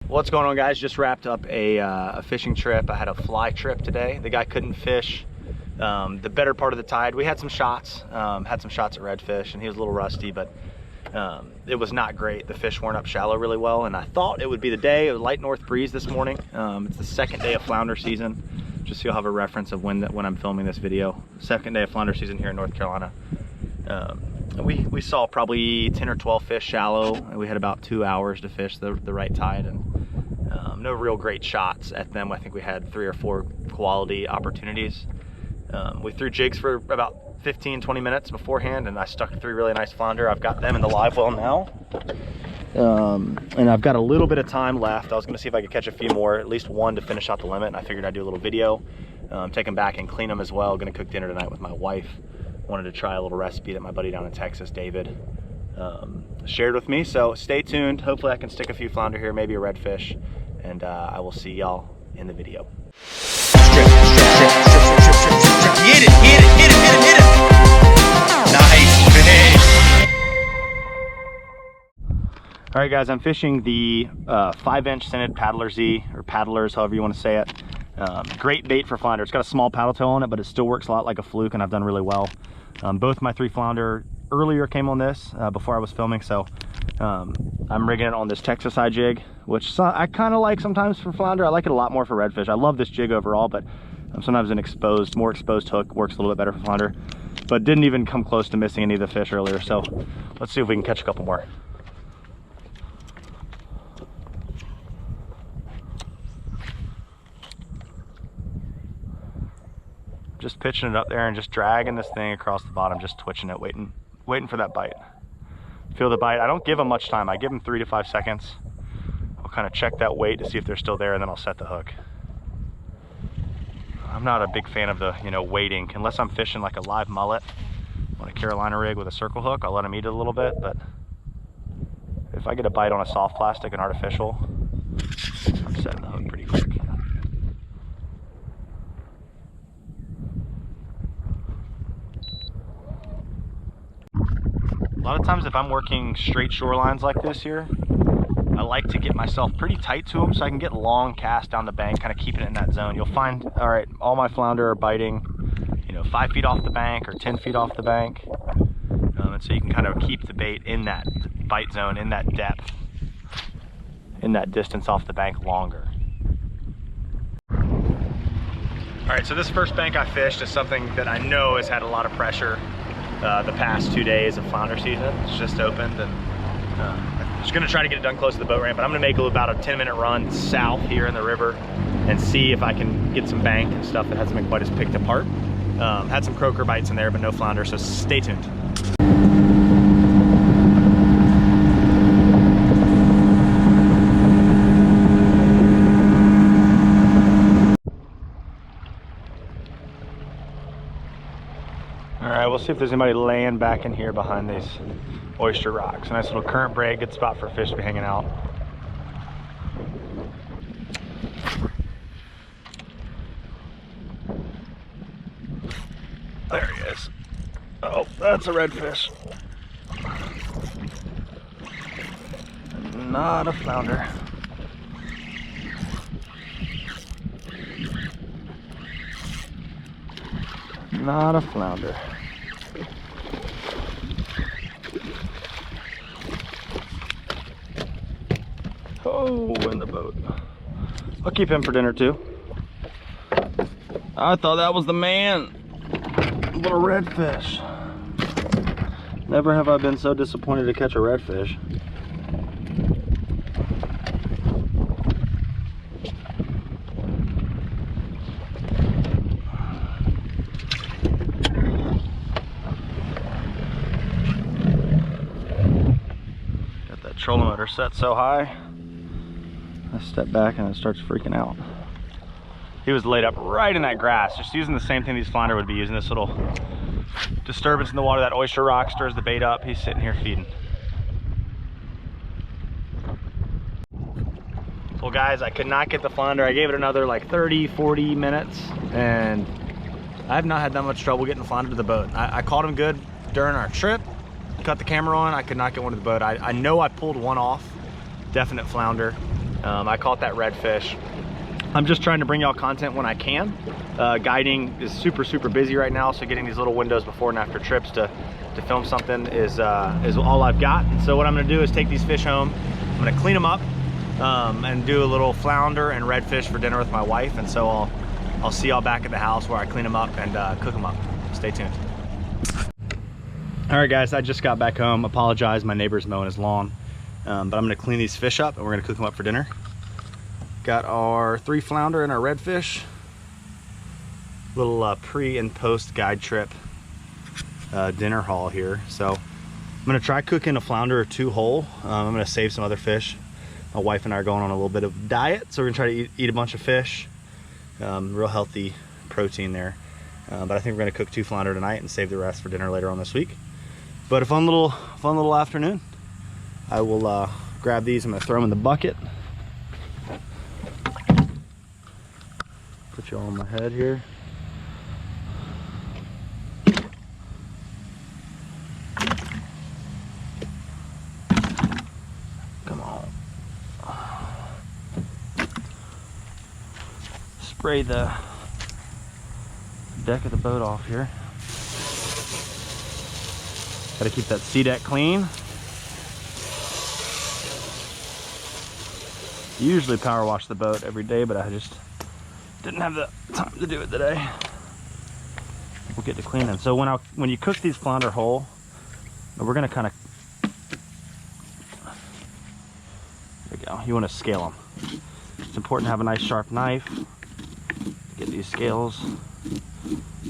What's going on, guys? Just wrapped up a fishing trip. I had a fly trip today. The guy couldn't fish the better part of the tide. We had some shots, at redfish, and he was a little rusty, but it was not great. The fish weren't up shallow really well, and I thought it would be the day. It was a light north breeze this morning. It's the second day of flounder season, just so you'll have a reference of when I'm filming this video. Second day of flounder season here in North Carolina. We saw probably 10 or 12 fish shallow, and we had about 2 hours to fish the right tide, and no real great shots at them. I think we had 3 or 4 quality opportunities. We threw jigs for about 15-20 minutes beforehand, and I stuck 3 really nice flounder. I've got them in the live well now, and I've got a little bit of time left. I was gonna see if I could catch a few more, at least one to finish out the limit, and I figured I'd do a little video, take them back and clean them as well. Gonna cook dinner tonight with my wife. Wanted to try a little recipe that my buddy down in Texas, David, shared with me. So stay tuned. Hopefully I can stick a few flounder here, maybe a redfish, and I will see y'all in the video. Hit it. Nice fish. All right, guys, I'm fishing the 5-inch scented Paddler Z, or paddlers, however you want to say it. Great bait for flounder. It's got a small paddle tail on it, but it still works a lot like a fluke, and I've done really well. Both my 3 flounder earlier came on this before I was filming, so I'm rigging it on this Texas eye jig, which I kind of like sometimes for flounder. I like it a lot more for redfish. I love this jig overall, but sometimes an more exposed hook works a little bit better for flounder. But didn't even come close to missing any of the fish earlier, so let's see if we can catch a couple more. Just pitching it up there and just dragging this thing across the bottom, just twitching it, waiting for that bite. Feel the bite. I don't give them much time. I give them 3 to 5 seconds. I'll kind of check that weight to see if they're still there, and then I'll set the hook. I'm not a big fan of the, waiting, unless I'm fishing like a live mullet on a Carolina rig with a circle hook. I'll let them eat it a little bit, but if I get a bite on a soft plastic and artificial, I'm setting the hook pretty quick. A lot of times if I'm working straight shorelines like this here, I like to get myself pretty tight to them so I can get long cast down the bank, kind of keeping it in that zone. You'll find, all right, all my flounder are biting, 5 feet off the bank or 10 feet off the bank. And so you can kind of keep the bait in that bite zone, in that depth, in that distance off the bank longer. All right, so this first bank I fished is something that I know has had a lot of pressure the past 2 days of flounder season. It's just opened, and I'm just gonna try to get it done close to the boat ramp, but I'm gonna make about a 10-minute run south here in the river and see if I can get some bank and stuff that hasn't been quite as picked apart. Had some croaker bites in there, but no flounder, so stay tuned. All right, we'll see if there's anybody laying back in here behind these oyster rocks. A nice little current break, good spot for fish to be hanging out. There he is. Oh, that's a redfish. Not a flounder. Not a flounder. Oh, in the boat. I'll keep him for dinner too. I thought that was the man. Little redfish. Never have I been so disappointed to catch a redfish. Got that trolling motor set so high, I step back and it starts freaking out. He was laid up right in that grass, just using the same thing these flounder would be using. This little disturbance in the water, that oyster rock stirs the bait up. He's sitting here feeding. Well, guys, I could not get the flounder. I gave it another like 30-40 minutes, and I have not had that much trouble getting the flounder to the boat. I caught him good during our trip, cut the camera on. I could not get one to the boat. I know I pulled one off, definite flounder. I caught that redfish. I'm just trying to bring y'all content when I can. Guiding is super busy right now, so getting these little windows before and after trips to film something is all I've got. And so what I'm gonna do is take these fish home. I'm gonna clean them up and do a little flounder and redfish for dinner with my wife. And so I'll see y'all back at the house where I clean them up and cook them up. Stay tuned. All right, guys, I just got back home. Apologize, my neighbor's mowing his lawn. But I'm gonna clean these fish up and we're gonna cook them up for dinner. Got our 3 flounder and our redfish. Little pre and post guide trip dinner haul here. So I'm gonna try cooking a flounder or 2 whole. I'm gonna save some other fish. My wife and I are going on a little bit of diet, so we're gonna try to eat a bunch of fish. Real healthy protein there. But I think we're gonna cook 2 flounder tonight and save the rest for dinner later on this week. But a fun little afternoon. I will grab these. I'm gonna throw them in the bucket. Put you all on my head here. Come on. Spray the deck of the boat off here. Gotta keep that sea deck clean. Usually power wash the boat every day, but I just didn't have the time to do it today. We'll get to cleaning. So when you cook these flounder whole, we're gonna kind of, there we go. You want to scale them. It's important to have a nice sharp knife to get these scales,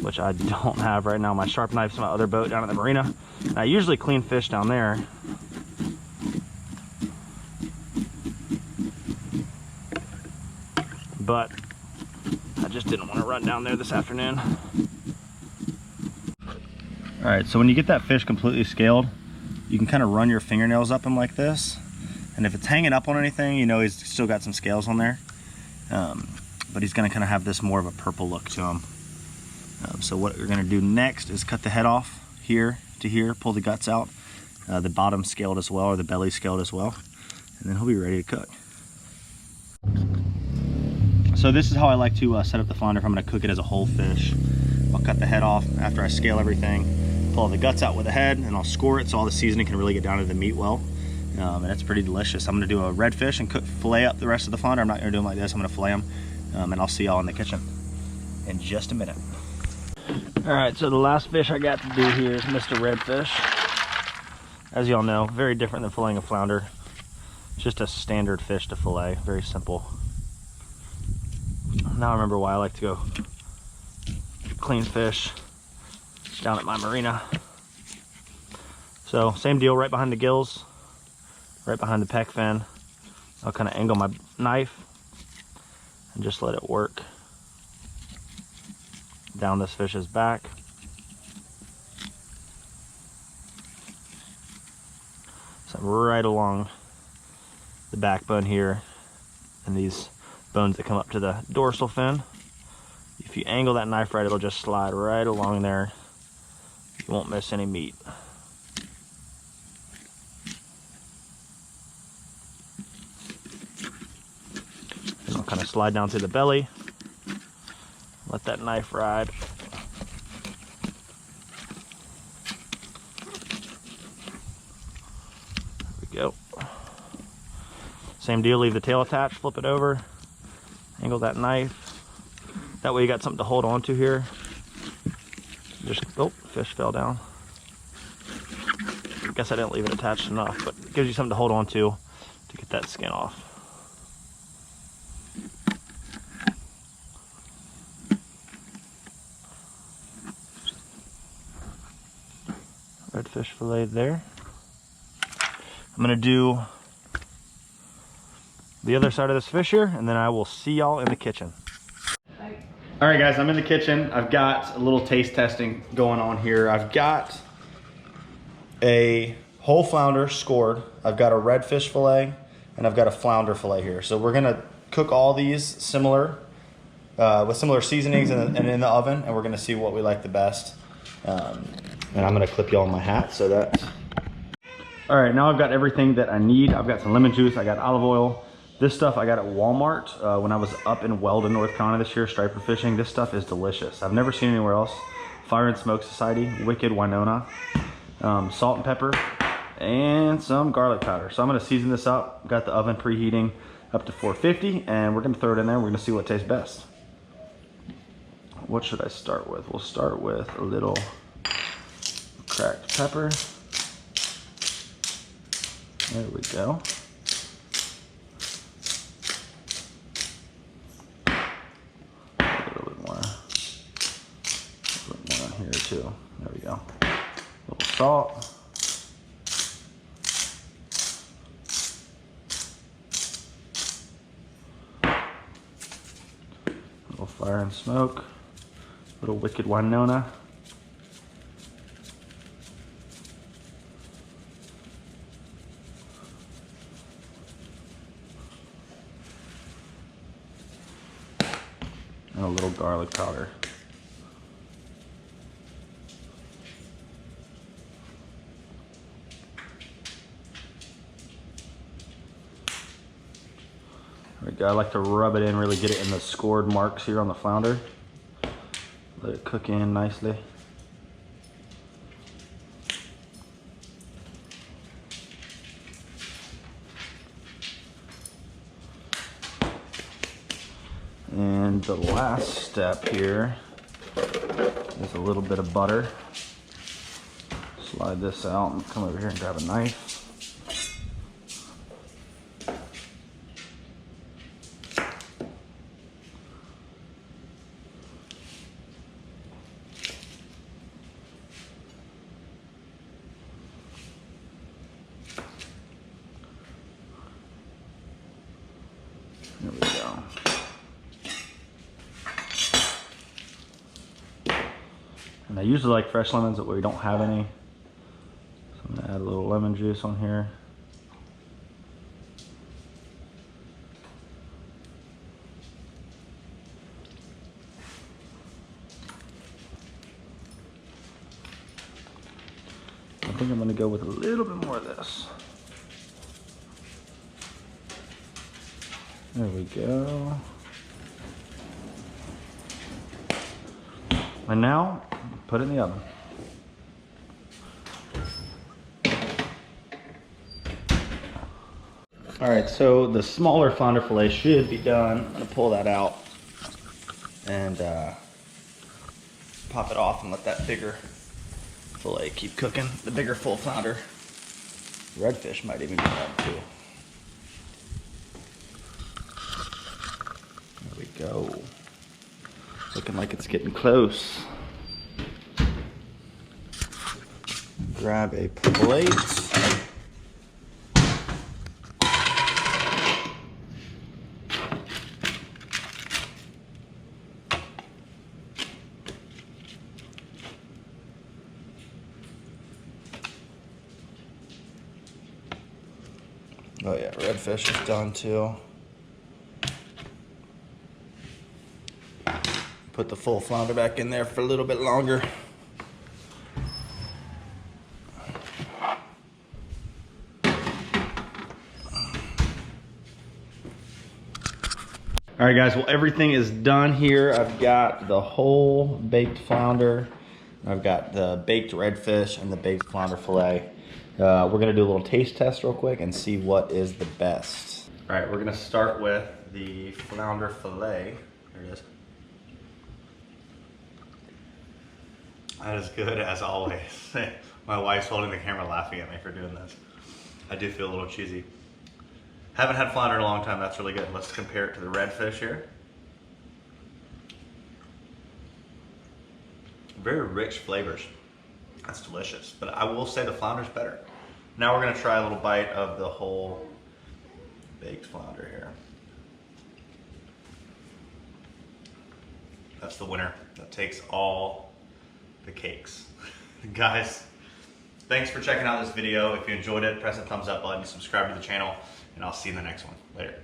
which I don't have right now. My sharp knife's in my other boat down at the marina. And I usually clean fish down there. But I just didn't want to run down there this afternoon. All right, so when you get that fish completely scaled, you can kind of run your fingernails up him like this. And if it's hanging up on anything, you know he's still got some scales on there. But he's gonna kind of have this more of a purple look to him. So what we're gonna do next is cut the head off here to here, pull the guts out. The bottom scaled as well, or the belly scaled as well. And then he'll be ready to cook. So this is how I like to set up the flounder if I'm gonna cook it as a whole fish. I'll cut the head off after I scale everything, pull all the guts out with the head, and I'll score it so all the seasoning can really get down to the meat well. And it's pretty delicious. I'm gonna do a redfish and fillet up the rest of the flounder. I'm not gonna do them like this, I'm gonna fillet them. And I'll see y'all in the kitchen in just a minute. All right, so the last fish I got to do here is Mr. Redfish. As y'all know, very different than filleting a flounder. It's just a standard fish to fillet, very simple. Now I remember why I like to go clean fish down at my marina. So same deal, right behind the gills, right behind the pec fin. I'll kind of angle my knife and just let it work down this fish's back. So right along the backbone here, and these bones that come up to the dorsal fin. If you angle that knife right, it'll just slide right along there. You won't miss any meat. And I'll kind of slide down through the belly. Let that knife ride. There we go. Same deal, leave the tail attached, flip it over, angle that knife. That way you got something to hold on to here. Just, oh, fish fell down. I guess I didn't leave it attached enough, but it gives you something to hold on to get that skin off. Redfish fillet there. I'm gonna do the other side of this fish here, and then I will see y'all in the kitchen. All right, guys, I'm in the kitchen. I've got a little taste testing going on here. I've got a whole flounder scored. I've got a redfish fillet, and I've got a flounder fillet here. So we're gonna cook all these similar, with similar seasonings and in the oven, and we're gonna see what we like the best. And I'm gonna clip y'all on my hat so that. All right, now I've got everything that I need. I've got some lemon juice, I got olive oil, This stuff I got at Walmart when I was up in Weldon, North Carolina this year, striper fishing. This stuff is delicious. I've never seen it anywhere else. Fire and Smoke Society, Wicked Winona, salt and pepper, and some garlic powder. So I'm gonna season this up. Got the oven preheating up to 450, and we're gonna throw it in there. We're gonna see what tastes best. What should I start with? We'll start with a little cracked pepper. There we go. Here too. There we go. A little salt. A little Fire and Smoke. A little Wicked Winona. And a little garlic powder. I like to rub it in, really get it in the scored marks here on the flounder. Let it cook in nicely. And the last step here is a little bit of butter. Slide this out and come over here and grab a knife. There we go. And I usually like fresh lemons, but we don't have any. So I'm gonna add a little lemon juice on here. I think I'm gonna go with a little bit more of this. There we go. And now, put it in the oven. All right, so the smaller flounder fillet should be done. I'm gonna pull that out and pop it off and let that bigger fillet keep cooking. The bigger full flounder. Redfish might even be done too. Go. Looking like it's getting close. Grab a plate. Oh yeah, redfish is done too. Put the full flounder back in there for a little bit longer. All right guys, well everything is done here. I've got the whole baked flounder. I've got the baked redfish and the baked flounder fillet. We're gonna do a little taste test real quick and see what is the best. All right, we're gonna start with the flounder fillet. Here it is. That is good as always. My wife's holding the camera laughing at me for doing this. I do feel a little cheesy. Haven't had flounder in a long time, that's really good. Let's compare it to the redfish here. Very rich flavors. That's delicious, but I will say the flounder's better. Now we're gonna try a little bite of the whole baked flounder here. That's the winner. That takes all the cakes. Guys, thanks for checking out this video. If you enjoyed it, press the thumbs up button, subscribe to the channel, and I'll see you in the next one. Later.